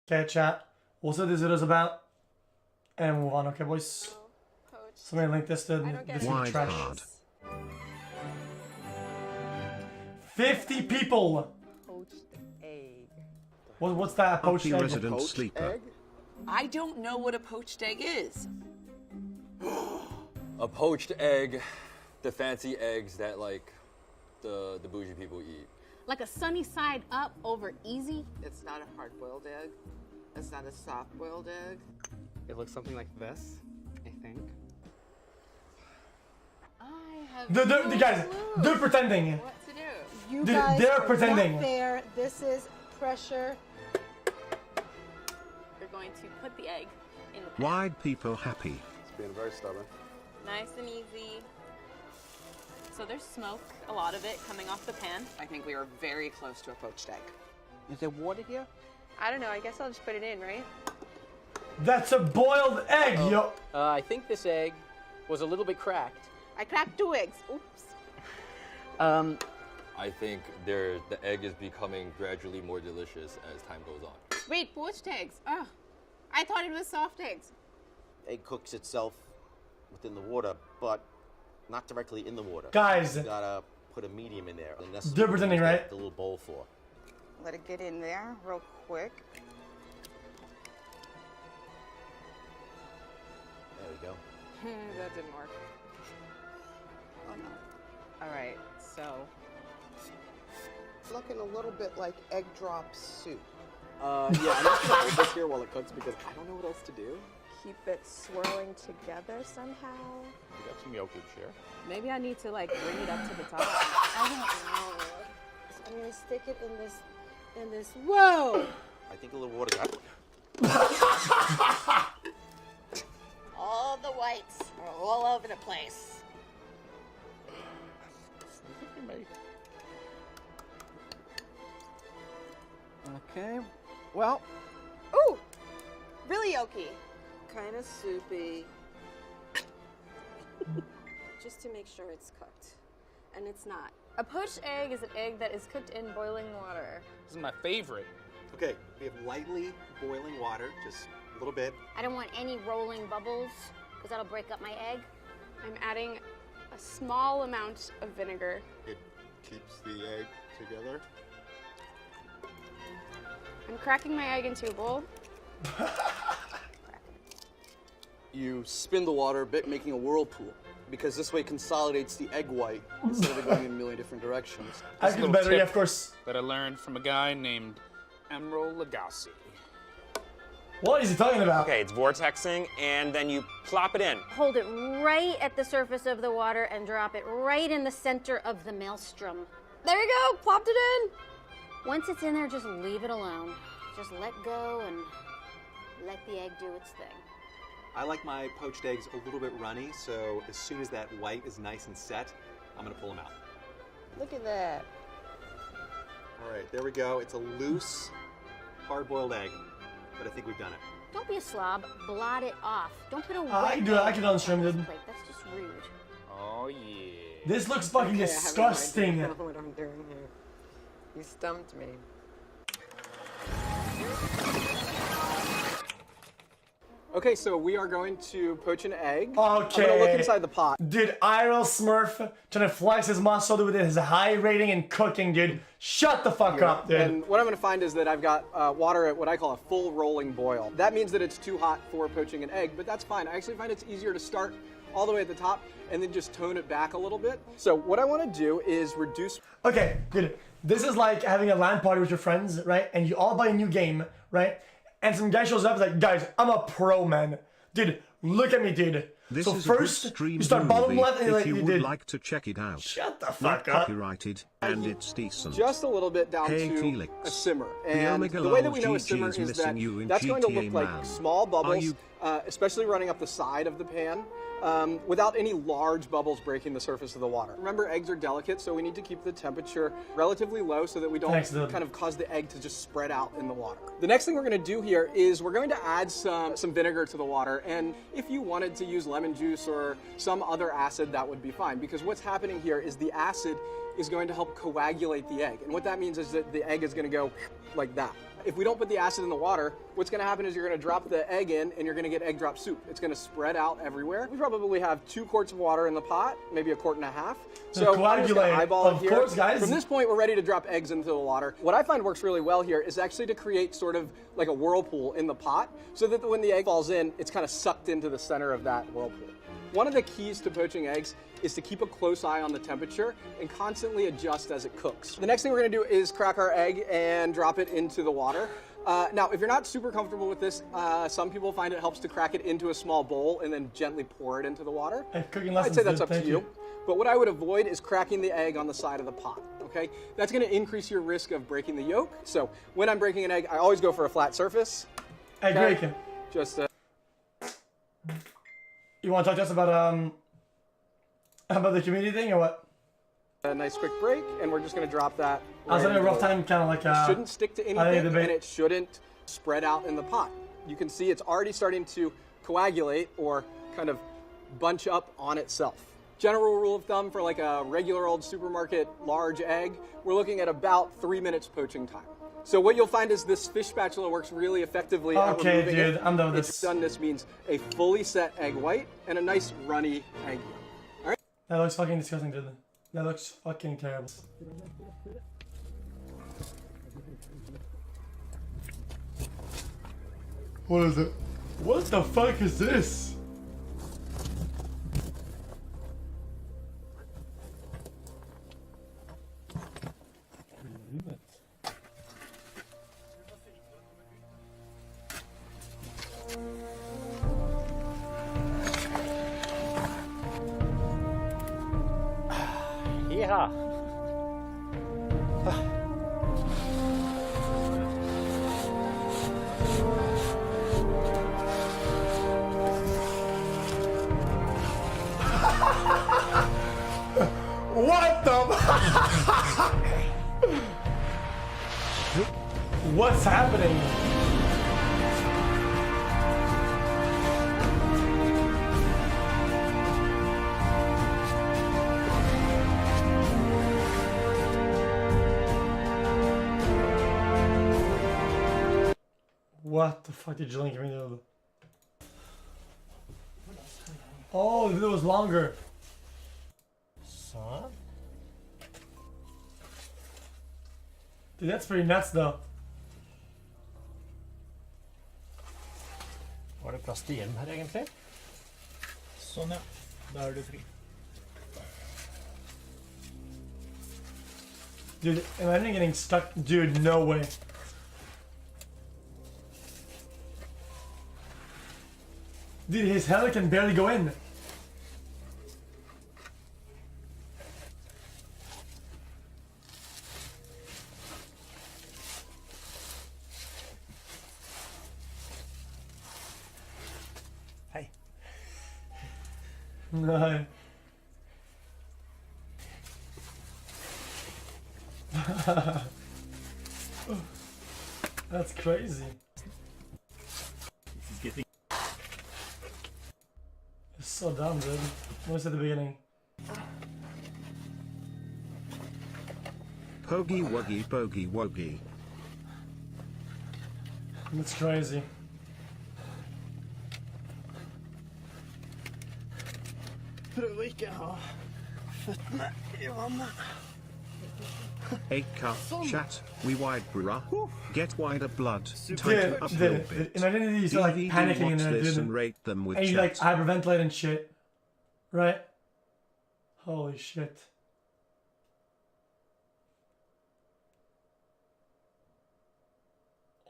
Okay, chat. We'll see what this video's about. And move on, okay, boys? Poach. Somebody link this to this trash. Card. 50 people! Poached egg. What's that? Poached Happy egg? resident Poached sleeper. egg? I don't know what a poached egg is. A poached egg, the fancy eggs that like the bougie people eat. Like a sunny side up over easy. It's not a hard-boiled egg. It's not a soft-boiled egg. It looks something like this, I think. I have The guys, they're pretending. What to do? You Dude, guys they're are pretending. not fair. This is pressure. You're going to put the egg in the pan. Wide people happy. It's being very stubborn. Nice and easy. So there's smoke, a lot of it coming off the pan. I think we are very close to a poached egg. Is there water here? I don't know. I guess I'll just put it in, right? That's a boiled egg, yo. I think this egg was a little bit cracked. I cracked 2 eggs. Oops. I think the egg is becoming gradually more delicious as time goes on. Wait, poached eggs. Oh, I thought it was soft eggs. Egg cooks itself within the water, but not directly in the water. Guys. You gotta put a medium in there. And that's They're pretending, what you right? get the little bowl for. Let it get in there real quick. There we go. That didn't work. Oh no. All right, so it's looking a little bit like egg drop soup. Yeah, I'm just gonna hold this here while it cooks because I don't know what else to do. Keep it swirling together somehow. We got some yolk here. Maybe I need to like bring it up to the top. I don't know. So I'm gonna stick it in this. Whoa! I think a little water got All the whites are all over the place. Okay. Well, Ooh, really yolky. Kind of soupy. Just to make sure it's cooked. And it's not. A poached egg is an egg that is cooked in boiling water. This is my favorite. okay, we have lightly boiling water, just a little bit. I don't want any rolling bubbles, because that'll break up my egg. I'm adding a small amount of vinegar. It keeps the egg together. I'm cracking my egg into a bowl. You spin the water a bit, making a whirlpool, because this way consolidates the egg white instead of it going in a million different directions. I can better, yeah, of course. That I learned from a guy named Emerald Lagasse. What is he talking about? Okay, it's vortexing, and then you plop it in. Hold it right at the surface of the water and drop it right in the center of the maelstrom. There you go, plopped it in. Once it's in there, just leave it alone. Just let go and let the egg do its thing. I like my poached eggs a little bit runny, so as soon as that white is nice and set, I'm gonna pull them out. Look at that. All right, there we go. It's a loose, hard-boiled egg, but I think we've done it. Don't be a slob. Blot it off. Don't put a wet I can do that. I egg can on unstream this it. plate. That's just rude. Oh yeah. This looks fucking disgusting. I have no idea what I'm doing here. You stumped me. Okay, so we are going to poach an egg. Okay. I'm gonna look inside the pot. Dude, IRL Smurf trying to flex his muscle with his high rating in cooking, dude. Shut the fuck up, dude. And what I'm gonna find is that I've got water at what I call a full rolling boil. That means that it's too hot for poaching an egg, but that's fine. I actually find it's easier to start all the way at the top and then just tone it back a little bit. So what I wanna do is reduce. Okay, dude. This is like having a LAN party with your friends, right? And you all buy a new game, right? And some guy shows up and is like, guys, I'm a pro, man. Dude, look at me, dude. This so is first, a good stream you start bottom movie left and if you you would did. like to check it out. Shut the Not fuck up. copyrighted, and it's decent. Just a little bit down Hey, to Felix. a simmer. The And Omega the way that we Lol know a GG simmer is is that missing you in that's going to GTA look like Man. small bubbles, you- especially running up the side of the pan, without any large bubbles breaking the surface of the water. Remember, eggs are delicate, so we need to keep the temperature relatively low so that we don't Thanks, dude. kind of cause the egg to just spread out in the water. The next thing we're going to do here is we're going to add some vinegar to the water, and if you wanted to use lemon juice or some other acid, that would be fine, because what's happening here is the acid is going to help coagulate the egg. And what that means is that the egg is going to go like that. If we don't put the acid in the water, what's going to happen is you're going to drop the egg in and you're going to get egg drop soup. It's going to spread out everywhere. We probably have 2 quarts of water in the pot, maybe 1.5 quarts. So I'm just going to eyeball it here. Of course, guys. From this point, we're ready to drop eggs into the water. What I find works really well here is actually to create sort of like a whirlpool in the pot so that when the egg falls in, it's kind of sucked into the center of that whirlpool. One of the keys to poaching eggs is to keep a close eye on the temperature and constantly adjust as it cooks. The next thing we're gonna do is crack our egg and drop it into the water. Now, if you're not super comfortable with this, some people find it helps to crack it into a small bowl and then gently pour it into the water. I'd say that's up to you. But what I would avoid is cracking the egg on the side of the pot, okay? That's gonna increase your risk of breaking the yolk. So when I'm breaking an egg, I always go for a flat surface. Hey, Greg. Just you want to talk to us about the community thing or what? A nice quick break, and we're just gonna drop that. I was having a rough time, kind of like. It shouldn't stick to anything, and it shouldn't spread out in the pot. You can see it's already starting to coagulate or kind of bunch up on itself. General rule of thumb for like a regular old supermarket large egg, we're looking at about 3 minutes poaching time. So what you'll find is this fish spatula works really effectively at okay, removing dude, it. I'm done with It's this. done. This means a fully set egg white and a nice runny egg yolk. All right. That looks fucking disgusting, dude. That looks fucking terrible. What is it? What the fuck is this? Yeah. What the? What's happening? What the fuck did you link me to? Oh, it was longer. Så. Dude, that's pretty nuts though. Var det plass til hjem her egentlig? Sånn ja, da er du fri. Dude, imagine getting stuck. Dude, no way. Dude, his head can barely go in. Hey. No. That's crazy. This is getting... It's so dumb, dude. What's at the beginning? Pogie wuggy pogie wuggy. That's crazy. Prøv å ikke ha føttene i vannet. Hey cup chat, we wide bruh. Get wider blood. Dude, Tighten up a little bit. imagine these are like DVD panicking in watch there, this dude. and rate them with And you chat. like hyperventilate and shit. Right? Holy shit.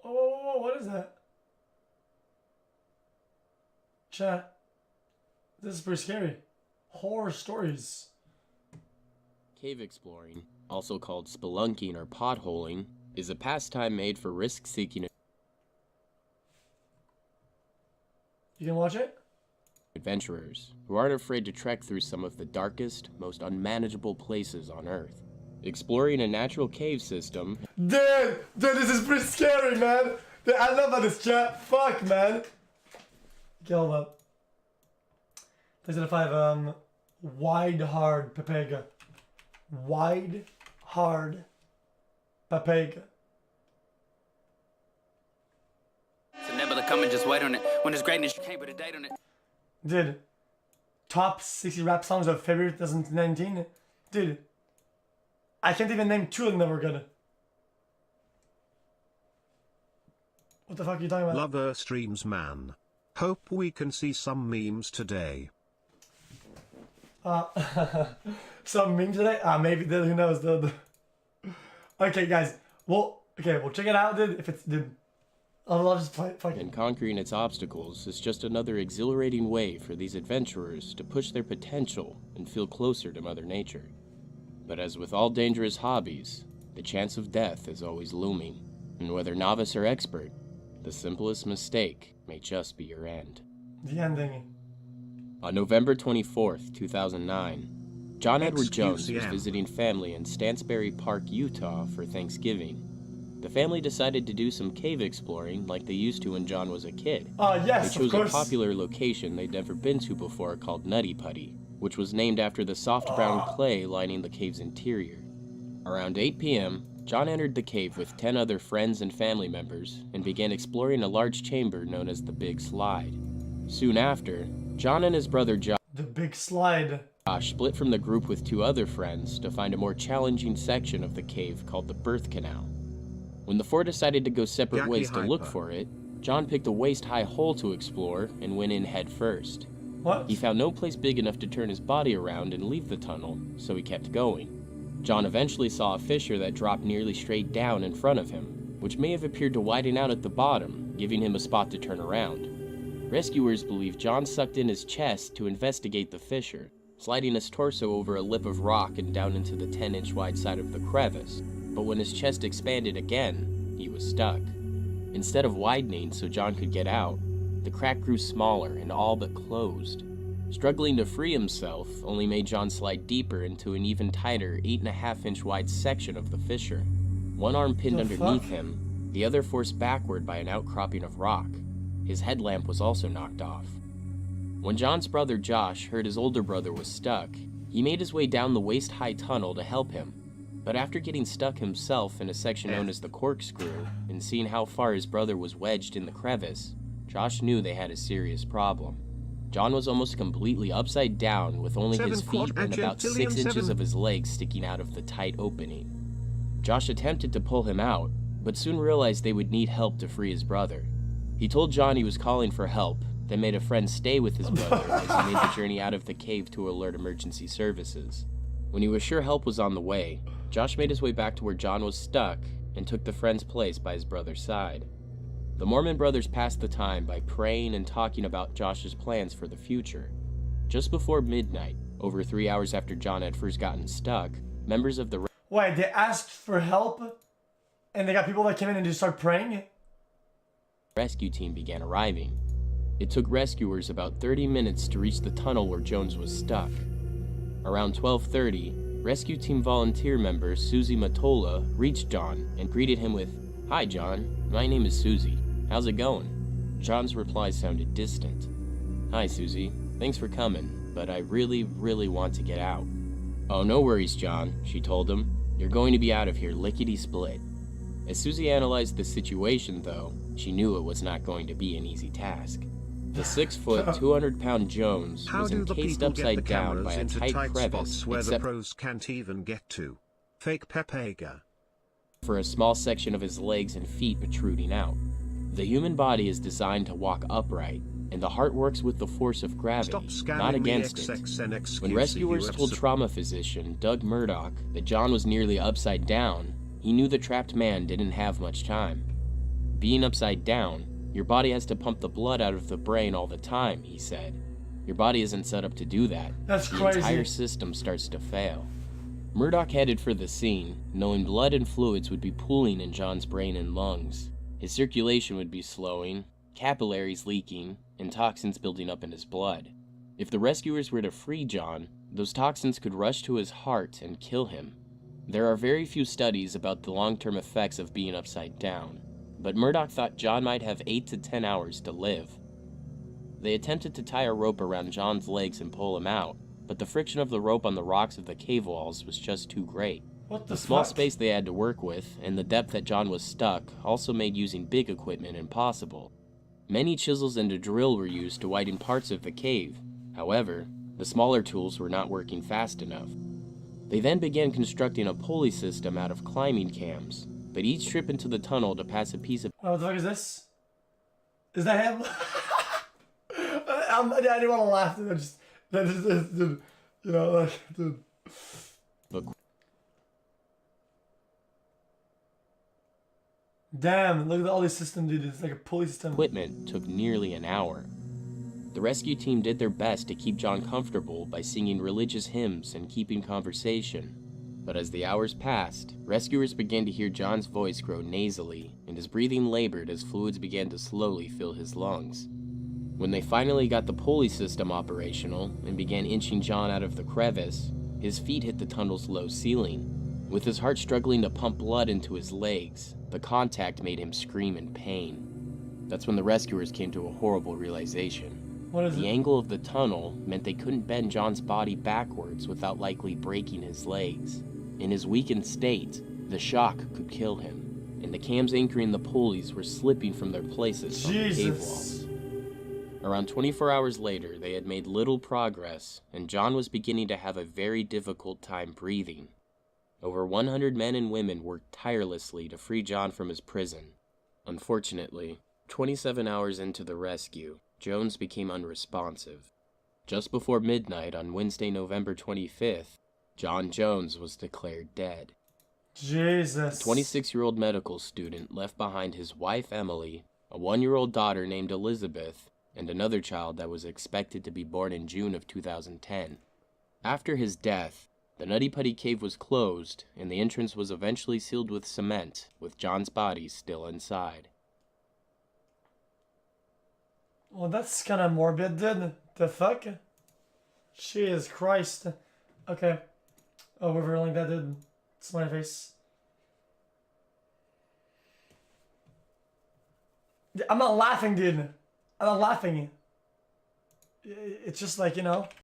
Whoa, whoa, whoa, what is that? Chat. This is pretty scary. Horror stories. Cave exploring, also called spelunking or potholing, is a pastime made for risk-seeking You can watch it? adventurers who aren't afraid to trek through some of the darkest, most unmanageable places on Earth. Exploring a natural cave system... Dude, this is pretty scary, man. Dude, I love how this chat. Fuck, man. Okay, hold up. PlayStation 5, wide hard Pepega. Wide, hard papega. So never come and just wait on it. When it's greatness, you can't put a date on it. Dude, top 60 rap songs of February 2019. Dude, I can't even name 2 of them that were good. What the fuck are you talking about? Lover streams man. Hope we can see some memes today. Some meme today? Maybe, dude, who knows, dude. Okay, guys. Well, okay, we'll check it out, dude. If it's, dude. I'll just play it. And conquering its obstacles is just another exhilarating way for these adventurers to push their potential and feel closer to Mother Nature. But as with all dangerous hobbies, the chance of death is always looming. And whether novice or expert, the simplest mistake may just be your end. The ending. On November 24th, 2009, John Edward Jones was visiting family in Stansbury Park, Utah for Thanksgiving. The family decided to do some cave exploring like they used to when John was a kid. Yes, they chose a popular location they'd never been to before called Nutty Putty, which was named after the soft brown clay lining the cave's interior. Around 8 p.m., John entered the cave with 10 other friends and family members and began exploring a large chamber known as the Big Slide. Soon after, John and his brother Josh The Big Slide split from the group with 2 other friends to find a more challenging section of the cave called the Birth Canal. When the 4 decided to go separate ways to look for it, John picked a waist-high hole to explore and went in head first. What? He found no place big enough to turn his body around and leave the tunnel, so he kept going. John eventually saw a fissure that dropped nearly straight down in front of him, which may have appeared to widen out at the bottom, giving him a spot to turn around. Rescuers believe John sucked in his chest to investigate the fissure, sliding his torso over a lip of rock and down into the 10-inch wide side of the crevice. But when his chest expanded again, he was stuck. Instead of widening so John could get out, the crack grew smaller and all but closed. Struggling to free himself only made John slide deeper into an even tighter 8.5-inch wide section of the fissure. One arm pinned underneath him, the other forced backward by an outcropping of rock. His headlamp was also knocked off. When John's brother Josh heard his older brother was stuck, he made his way down the waist-high tunnel to help him. But after getting stuck himself in a section known as the corkscrew, and seeing how far his brother was wedged in the crevice, Josh knew they had a serious problem. John was almost completely upside down with only his feet and about 6 inches of his legs sticking out of the tight opening. Josh attempted to pull him out, but soon realized they would need help to free his brother. He told John he was calling for help, then made a friend stay with his brother as he made the journey out of the cave to alert emergency services. When he was sure help was on the way, Josh made his way back to where John was stuck and took the friend's place by his brother's side. The Mormon brothers passed the time by praying and talking about Josh's plans for the future. Just before midnight, over 3 hours after John had first gotten stuck, members of the Wait, they asked for help? And they got people that came in and just started praying? rescue team began arriving. It took rescuers about 30 minutes to reach the tunnel where Jones was stuck. Around 12:30, rescue team volunteer member Susie Matola reached John and greeted him with, "Hi John, my name is Susie. How's it going?" John's reply sounded distant. "Hi Susie, thanks for coming, but I really want to get out." "Oh, no worries John," she told him. "You're going to be out of here lickety-split." As Susie analyzed the situation though, she knew it was not going to be an easy task. The 6-foot, 200-pound Jones was encased upside down by a tight crevice, where the except pros can't even get to. Fake Pepega. for a small section of his legs and feet protruding out. The human body is designed to walk upright, and the heart works with the force of gravity, not against it. When rescuers told trauma physician Doug Murdoch that John was nearly upside down, he knew the trapped man didn't have much time. Being upside down, your body has to pump the blood out of the brain all the time, he said. Your body isn't set up to do that. That's the crazy. entire system starts to fail. Murdoch headed for the scene, knowing blood and fluids would be pooling in John's brain and lungs. His circulation would be slowing, capillaries leaking, and toxins building up in his blood. If the rescuers were to free John, those toxins could rush to his heart and kill him. There are very few studies about the long-term effects of being upside down, but Murdoch thought John might have 8 to 10 hours to live. They attempted to tie a rope around John's legs and pull him out, but the friction of the rope on the rocks of the cave walls was just too great. What The small space they had to work with, and the depth that John was stuck, also made using big equipment impossible. Many chisels and a drill were used to widen parts of the cave. However, the smaller tools were not working fast enough. They then began constructing a pulley system out of climbing cams, but each trip into the tunnel to pass a piece of— Oh, what the fuck is this? Is that him? I didn't want to laugh, dude. Dude, you know, like, dude. Damn, look at all these systems, dude. It's like a pulley system. Equipment took nearly an hour. The rescue team did their best to keep John comfortable by singing religious hymns and keeping conversation. But as the hours passed, rescuers began to hear John's voice grow nasally, and his breathing labored as fluids began to slowly fill his lungs. When they finally got the pulley system operational and began inching John out of the crevice, his feet hit the tunnel's low ceiling. With his heart struggling to pump blood into his legs, the contact made him scream in pain. That's when the rescuers came to a horrible realization. The angle of the tunnel meant they couldn't bend John's body backwards without likely breaking his legs. In his weakened state, the shock could kill him, and the cams anchoring the pulleys were slipping from their places on the cave walls. Around 24 hours later, they had made little progress, and John was beginning to have a very difficult time breathing. Over 100 men and women worked tirelessly to free John from his prison. Unfortunately, 27 hours into the rescue, Jones became unresponsive. Just before midnight on Wednesday, November 25th, John Jones was declared dead. Jesus. The 26-year-old medical student left behind his wife Emily, a 1-year-old daughter named Elizabeth, and another child that was expected to be born in June of 2010. After his death, the Nutty Putty Cave was closed, and the entrance was eventually sealed with cement, with John's body still inside. Well, that's kind of morbid, dude. The fuck? Jesus Christ. Okay. Oh, we're rolling that, dude. Smiley face. I'm not laughing, dude. I'm not laughing. It's just like, you know.